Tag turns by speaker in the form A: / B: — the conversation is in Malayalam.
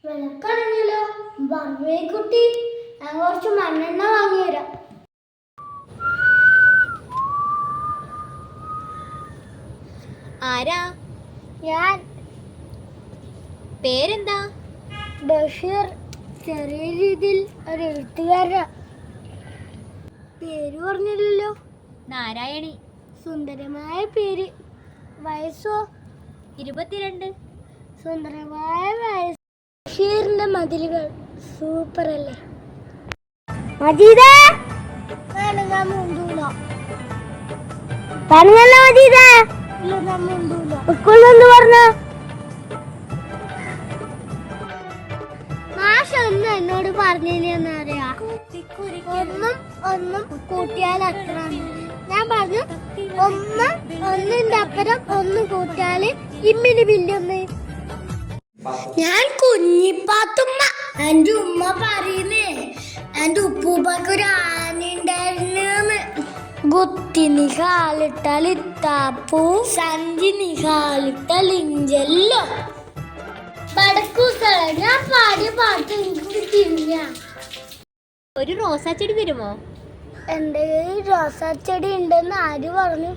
A: വിളക്കണഞ്ഞല്ലോ കുട്ടി, ഞാൻ കുറച്ച് മണ്ണെണ്ണ വാങ്ങി വരാം.
B: ആരാ?
A: ഞാൻ.
B: പേരെന്താ?
A: ബഷീർ. ചെറിയ രീതിയിൽ ഒരു എഴുത്തുകാരനാ. പേര് പറഞ്ഞില്ലല്ലോ.
B: നാരായണി.
A: സുന്ദരമായ പേര്. വയസ്സോ?
B: 22.
A: സുന്ദരമായ വയസ്സ്. ബഷീറിന്റെ മതിലുകൾ സൂപ്പർ അല്ലേ? മജീദേ, മുണ്ടൂല. പറഞ്ഞല്ലോ മജീദേ. സ്കൂളിൽ പറഞ്ഞ മാഷ ഒന്നും എന്നോട് പറഞ്ഞറിയാ. ഒന്നും കൂട്ടിയാൽ അത്ര. ഞാൻ പറഞ്ഞു ഒന്നിന്റെ അപ്പുറം ഒന്ന് കൂട്ടിയാല് ഇമ്മിന് ബില്ലൊന്ന്. ഞാൻ കുഞ്ഞിപ്പാത്തുമ്മ. എന്റെ ഉമ്മ പറയുന്നേ എന്റെ ഉപ്പൂപ്പൊരു ആനയുണ്ടായിരുന്നു. ഗുത്തിനി കാലിട്ടലിത്താപ്പൂ, സഞ്ചിനി കാലിട്ടലിഞ്ചല്ലോ. പടക്കൂക്കളെ ഞാൻ പാടിയ പാട്ട് എനിക്ക് തിരിഞ്ഞ.
B: ഒരു റോസാച്ചെടി തരുമോ?
A: എന്റെ റോസാച്ചെടി ഉണ്ടെന്ന് ആര് പറഞ്ഞു?